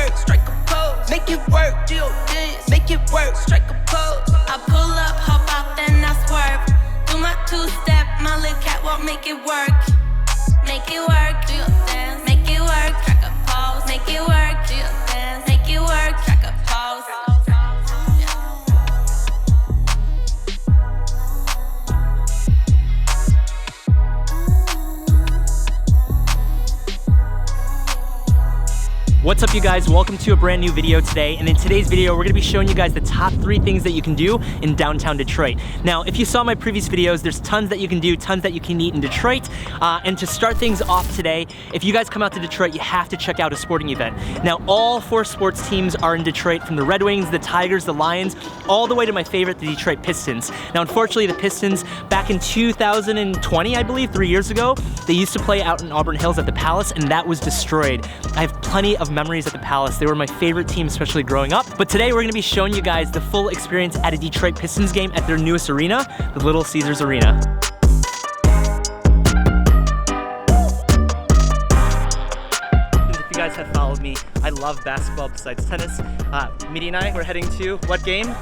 work, strike a pose. Make it work, do your dance. Make it work, strike a pose. I pull up, hop out, then I swerve. Do my two-step, my little catwalk, make it work. Make it work, do your dance. Make it work, strike a pose. Make it work, do your dance. Make it work, strike a pose. What's up, you guys? Welcome to a brand new video today, and in today's video we're gonna be showing you guys the top 3 things that you can do in downtown Detroit. Now, if you saw my previous videos, there's tons that you can do, tons that you can eat in Detroit, and to start things off today, if you guys come out to Detroit, you have to check out a sporting event. Now, all 4 sports teams are in Detroit, from the Red Wings, the Tigers, the Lions, all the way to my favorite, the Detroit Pistons. Now, unfortunately, the Pistons, back in 2020, I believe, 3 years ago, they used to play out in Auburn Hills at the Palace, and that was destroyed. I have plenty of memories at the Palace. They were my favorite team, especially growing up. But today we're gonna be showing you guys the full experience at a Detroit Pistons game at their newest arena, the Little Caesars Arena. If you guys have followed me, I love basketball besides tennis. Midi and I, we're heading to what game?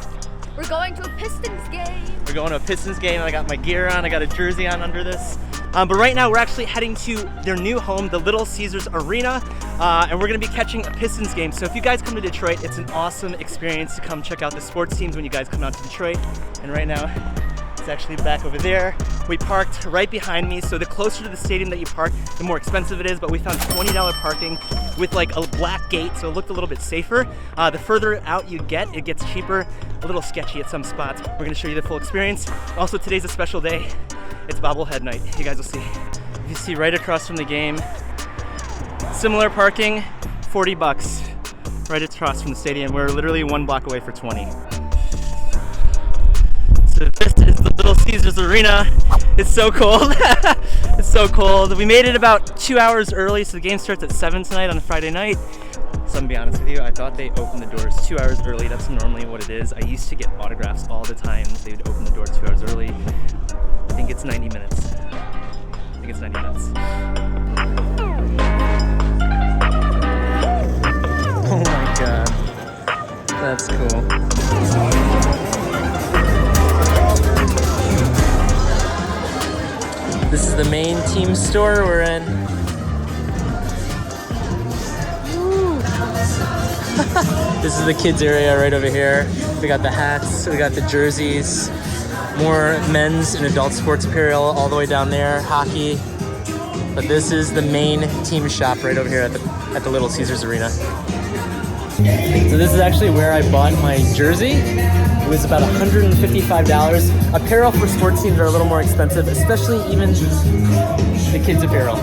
We're going to a Pistons game. We're going to a Pistons game. I got my gear on, I got a jersey on under this. But right now we're actually heading to their new home, the Little Caesars Arena, and we're gonna be catching a Pistons game. So if you guys come to Detroit, it's an awesome experience to come check out the sports teams when you guys come out to Detroit. And right now, it's actually back over there. We parked right behind me, so the closer to the stadium that you park, the more expensive it is, but we found $20 parking with like a black gate, so it looked a little bit safer. The further out you get, it gets cheaper, a little sketchy at some spots. We're gonna show you the full experience. Also, today's a special day. It's bobblehead night, you guys will see. You see right across from the game, similar parking, 40 bucks. Right across from the stadium. We're literally 1 block away for 20. So this is the Little Caesars Arena. It's so cold. It's so cold. We made it about 2 hours early, so the game starts at 7 tonight on a Friday night. So I'm gonna be honest with you, I thought they opened the doors 2 hours early. That's normally what it is. I used to get autographs all the time. They would open the doors 2 hours early. I think it's 90 minutes. I think it's 90 minutes. Oh my god. That's cool. This is the main team store we're in. This is the kids area right over here. We got the hats, we got the jerseys, more men's and adult sports apparel all the way down there, hockey. But this is the main team shop right over here at the Little Caesars Arena. So this is actually where I bought my jersey. It was about $155. Apparel for sports teams are a little more expensive, especially even the kids apparel.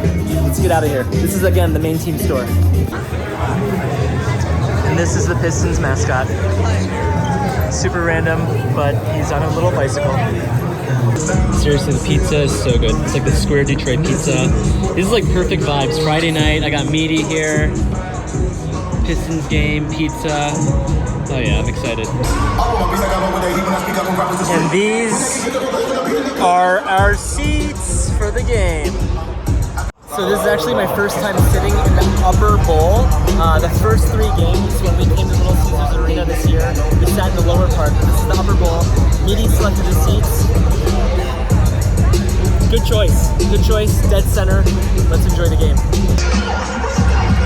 Let's get out of here. This is, again, the main team store. And this is the Pistons mascot. Super random, but he's on a little bicycle. Seriously, the pizza is so good. It's like the square Detroit pizza. This is like perfect vibes. Friday night, I got meaty here. Pistons game, pizza. Oh yeah, I'm excited. And these are our seats for the game. So this is actually my first time sitting in the upper bowl. The first 3 games when we came to Little Caesars Arena this year, we sat in the lower part. This is the upper bowl. Meaty selected the seats. Good choice. Good choice. Dead center. Let's enjoy the game.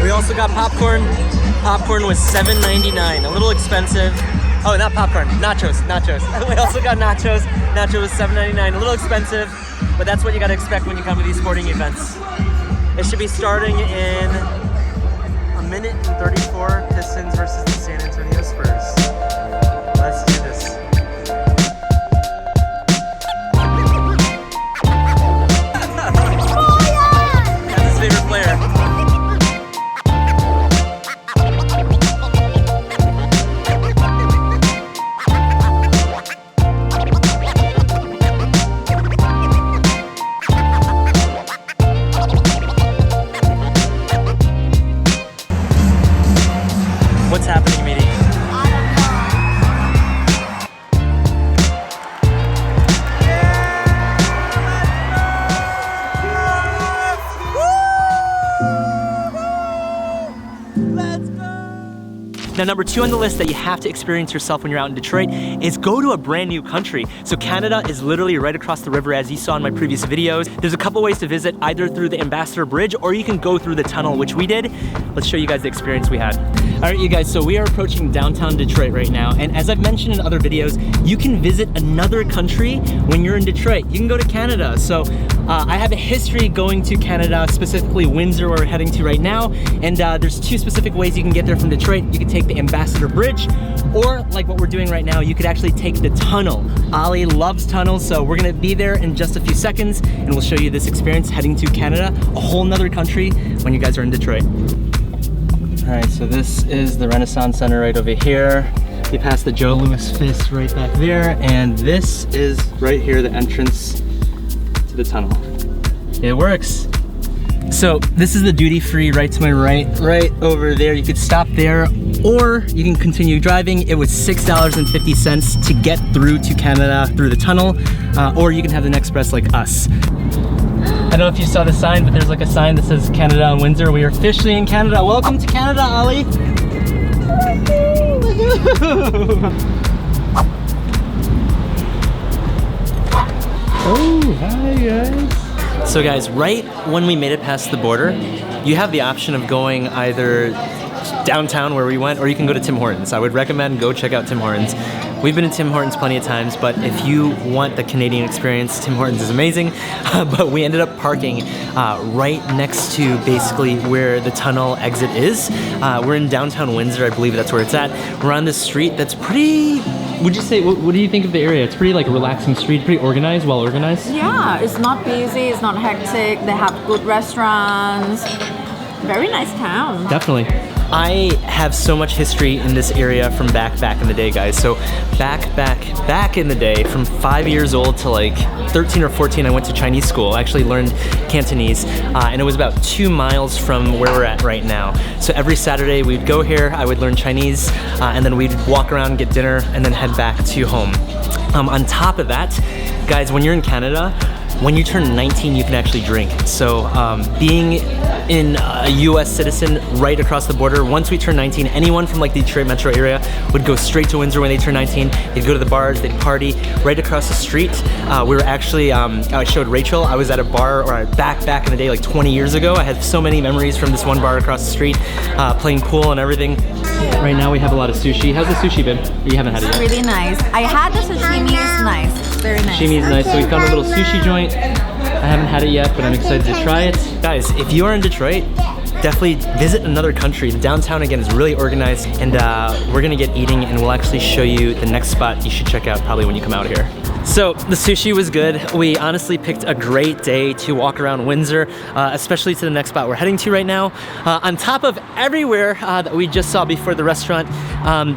We also got popcorn. Popcorn was $7.99. A little expensive. Oh, not popcorn. Nachos. Nachos. We also got nachos. Nacho was $7.99. A little expensive, but that's what you gotta expect when you come to these sporting events. It should be starting in a minute and 34, Pistons versus the San Antonio Spurs. Let's do this. That's his favorite player. What's happening, Meaty? Let's go! Now, number 2 on the list that you have to experience yourself when you're out in Detroit is go to a brand new country. So Canada is literally right across the river, as you saw in my previous videos. There's a couple ways to visit, either through the Ambassador Bridge or you can go through the tunnel, which we did. Let's show you guys the experience we had. All right, you guys, so we are approaching downtown Detroit right now. And as I've mentioned in other videos, you can visit another country when you're in Detroit. You can go to Canada. So I have a history going to Canada, specifically Windsor, where we're heading to right now. And there's 2 specific ways you can get there from Detroit. You can take the Ambassador Bridge, or like what we're doing right now, you could actually take the tunnel. Ali loves tunnels, so we're gonna be there in just a few seconds and we'll show you this experience heading to Canada, a whole nother country, when you guys are in Detroit. All right, so this is the Renaissance Center right over here. You pass the Joe Louis Fist right back there, and this is right here, the entrance to the tunnel. It works. So this is the duty free right to my right over there. You could stop there or you can continue driving. It was $6.50 to get through to Canada through the tunnel, or you can have an express like us. I don't know if you saw the sign, but there's like a sign that says Canada and Windsor. We are officially in Canada. Welcome to Canada, Ali. Oh, hi guys. So guys, right when we made it past the border, you have the option of going either downtown where we went, or you can go to Tim Hortons. I would recommend go check out Tim Hortons. We've been to Tim Hortons plenty of times, but if you want the Canadian experience, Tim Hortons is amazing. But we ended up parking right next to basically where the tunnel exit is. We're in downtown Windsor, I believe that's where it's at. We're on this street that's pretty, would you say, what do you think of the area? It's pretty like relaxing street, pretty organized, well organized. Yeah, it's not busy, it's not hectic. They have good restaurants. Very nice town. Definitely. I have so much history in this area from back in the day, guys. So back in the day, from 5 years old to like 13 or 14, I went to Chinese school. I actually learned Cantonese, and it was about 2 miles from where we're at right now. So every Saturday we'd go here, I would learn Chinese, and then we'd walk around, get dinner, and then head back to home. On top of that, guys, when you're in Canada, when you turn 19, you can actually drink. So being in a US citizen right across the border, once we turn 19, anyone from like the Detroit metro area would go straight to Windsor when they turn 19. They'd go to the bars, they'd party right across the street. We were actually, I showed Rachel, I was at a bar or back in the day, like 20 years ago. I had so many memories from this one bar across the street, playing pool and everything. Right now we have a lot of sushi. How's the sushi been? You haven't had it yet. Really nice. I had the sashimi, it's nice. It's very nice. Sashimi is nice. So we found a little sushi joint. I haven't had it yet, but I'm excited to try it. Guys, if you are in Detroit, definitely visit another country. The downtown, again, is really organized, and we're gonna get eating, and we'll actually show you the next spot you should check out probably when you come out here. So the sushi was good. We honestly picked a great day to walk around Windsor, especially to the next spot we're heading to right now. On top of everywhere that we just saw before the restaurant,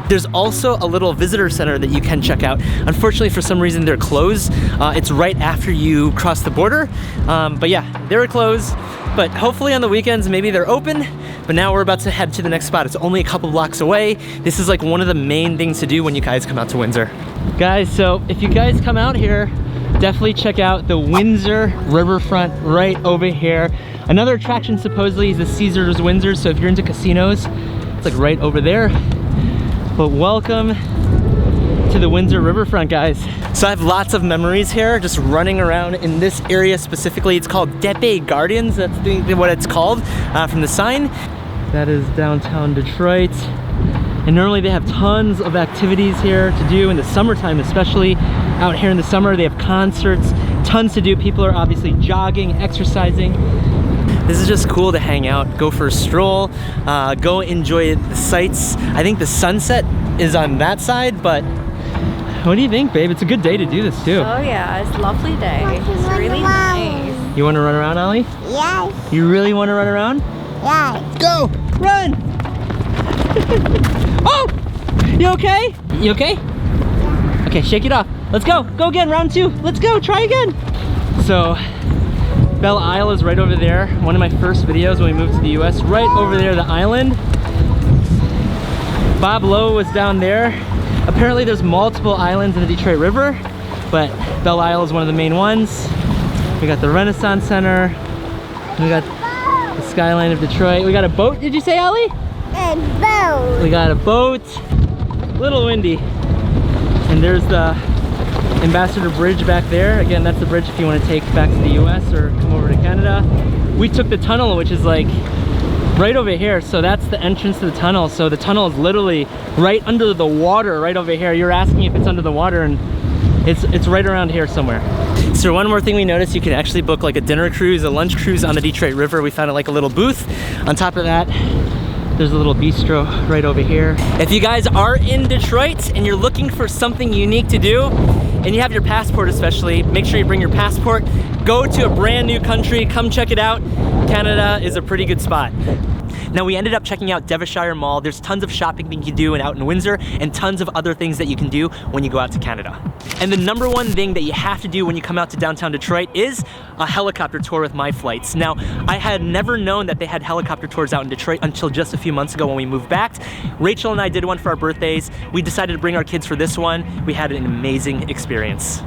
there's also a little visitor center that you can check out. Unfortunately, for some reason, they're closed. It's right after you cross the border. But yeah, they were closed. But hopefully on the weekends, maybe they're open. But now we're about to head to the next spot. It's only a couple blocks away. This is like one of the main things to do when you guys come out to Windsor. Guys, so if you guys come out here, definitely check out the Windsor riverfront right over here. Another attraction supposedly is the Caesars Windsor. So if you're into casinos, it's like right over there. But welcome to the Windsor riverfront, guys. So I have lots of memories here, just running around in this area specifically. It's called Depe Gardens, that's what it's called from the sign. That is downtown Detroit. And normally they have tons of activities here to do in the summertime, especially out here in the summer. They have concerts, tons to do. People are obviously jogging, exercising. This is just cool to hang out, go for a stroll, go enjoy the sights. I think the sunset is on that side, but what do you think, babe? It's a good day to do this too. Oh yeah, it's a lovely day. It's really nice. You want to run around, Ali? Yes. You really want to run around? Yes. Go! Run! Oh! You okay? You okay? Okay, shake it off. Let's go. Go again, round 2. Let's go, try again. So, Belle Isle is right over there. One of my first videos when we moved to the US, right over there, the island. Bob Lowe was down there. Apparently there's multiple islands in the Detroit River, but Belle Isle is one of the main ones. We got the Renaissance Center. We got the skyline of Detroit. We got a boat, did you say, Ali? A boat. We got a boat, a little windy. And there's the Ambassador Bridge back there. Again, that's the bridge if you want to take back to the US or come over to Canada. We took the tunnel, which is like right over here. So that's the entrance to the tunnel. So the tunnel is literally right under the water, right over here. You're asking if it's under the water, and it's right around here somewhere. So one more thing we noticed, you can actually book like a dinner cruise, a lunch cruise on the Detroit River. We found like a little booth. On top of that, there's a little bistro right over here. If you guys are in Detroit and you're looking for something unique to do, and you have your passport especially, make sure you bring your passport. Go to a brand new country, come check it out. Canada is a pretty good spot. Now we ended up checking out Devonshire Mall. There's tons of shopping that you can do out in Windsor and tons of other things that you can do when you go out to Canada. And the number one thing that you have to do when you come out to downtown Detroit is a helicopter tour with My Flights. Now, I had never known that they had helicopter tours out in Detroit until just a few months ago when we moved back. Rachel and I did one for our birthdays. We decided to bring our kids for this one. We had an amazing experience.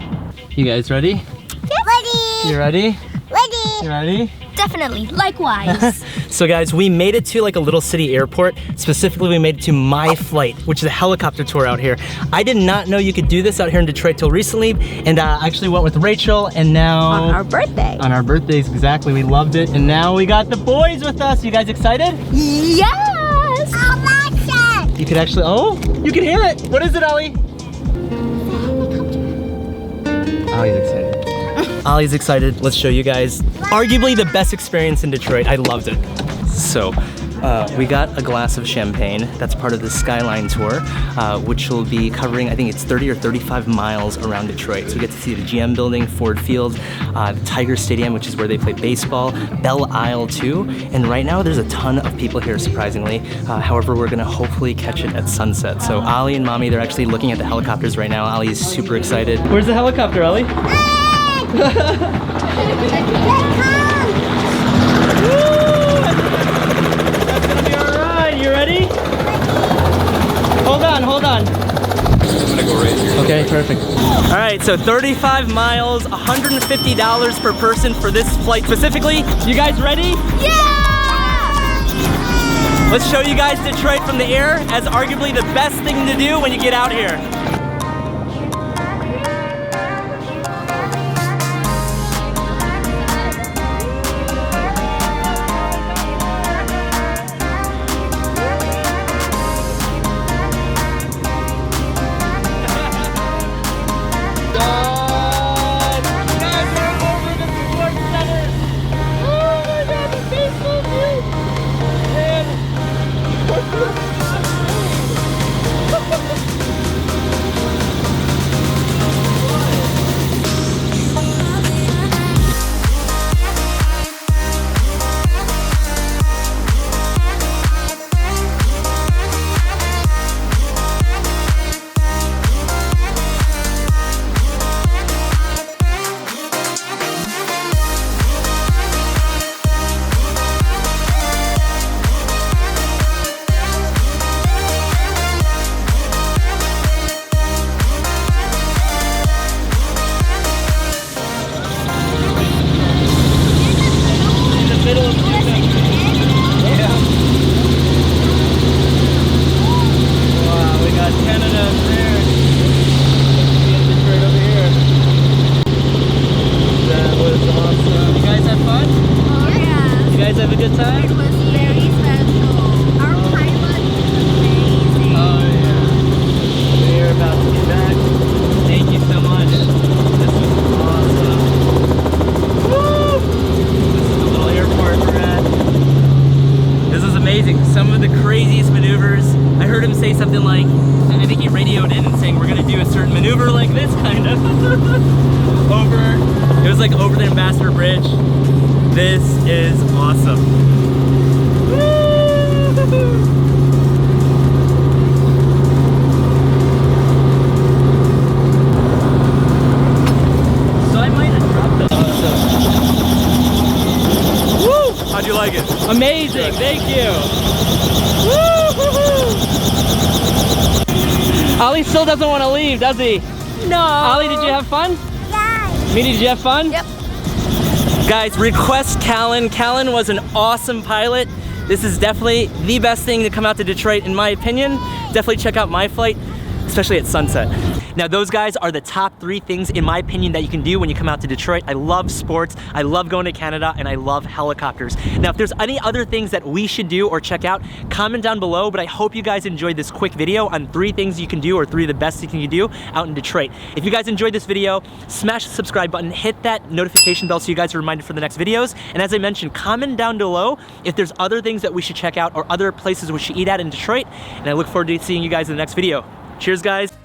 You guys ready? Ready. You ready? Ready. You ready? Definitely. Likewise. So guys, we made it to like a little city airport. Specifically, we made it to My Flight, which is a helicopter tour out here. I did not know you could do this out here in Detroit till recently, and I actually went with Rachel, and now... On our birthday. On our birthdays, exactly. We loved it, and now we got the boys with us. You guys excited? Yes. I like it. You could actually... Oh, you can hear it. What is it, Ollie? Ollie's excited. Ollie's excited. Let's show you guys arguably the best experience in Detroit. I loved it. So we got a glass of champagne. That's part of the Skyline Tour, which will be covering, I think it's 30 or 35 miles around Detroit. So we get to see the GM building, Ford Field, the Tiger Stadium, which is where they play baseball, Belle Isle too. And right now there's a ton of people here, surprisingly. However, we're gonna hopefully catch it at sunset. So Ollie and Mommy, they're actually looking at the helicopters right now. Ollie is super excited. Where's the helicopter, Ollie? That's gonna be our ride. You ready? Hold on, hold on. I'm gonna go right here. Okay, perfect. All right, so 35 miles, $150 per person for this flight specifically. You guys ready? Yeah! Let's show you guys Detroit from the air as arguably the best thing to do when you get out here. Have a good time? It was very special. Our pilot was amazing. Oh yeah. We're about to get back. Thank you so much. This was awesome. Woo! This is the little airport we're at. This is amazing. Some of the craziest maneuvers. I heard him say something like, I think he radioed in and saying we're gonna do a certain maneuver like this kind of. It was like over the Ambassador Bridge. This is awesome. So I might have dropped those. Woo! How'd you like it? Amazing, thank you. Ollie still doesn't want to leave, does he? No. Ollie, did you have fun? Yeah. Minnie, did you have fun? Yep. Guys, request Callan. Callan was an awesome pilot. This is definitely the best thing to come out to Detroit in my opinion. Definitely check out my flight, especially at sunset. Now those guys are the top 3 things in my opinion that you can do when you come out to Detroit. I love sports, I love going to Canada, and I love helicopters. Now if there's any other things that we should do or check out, comment down below, but I hope you guys enjoyed this quick video on 3 things you can do or 3 of the best things you can do out in Detroit. If you guys enjoyed this video, smash the subscribe button, hit that notification bell so you guys are reminded for the next videos. And as I mentioned, comment down below if there's other things that we should check out or other places we should eat at in Detroit. And I look forward to seeing you guys in the next video. Cheers guys.